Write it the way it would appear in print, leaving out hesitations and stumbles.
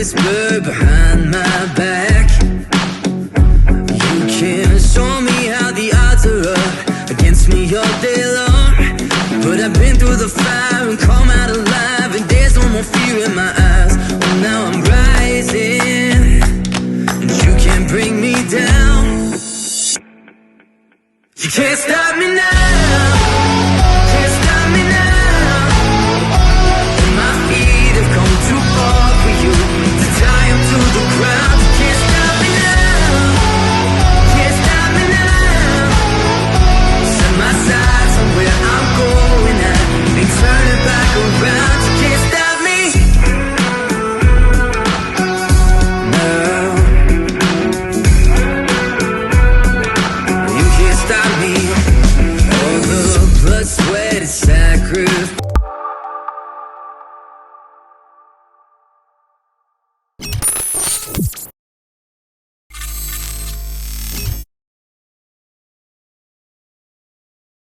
whisper behind my back. You can show me how the odds are up against me all day long, but I've been through the fire and come out alive, and there's no more fear in my eyes. Well, now I'm rising, and you can't bring me down. You can't stop me now. Can't stop me now. And my feet have come too far for you to tie them to the ground. You can't stop me now. Can't stop me now. Set my sights on where I'm going at and turn it back around. You can't stop me now. You can't stop me. All the blood, sweat, and sacrifice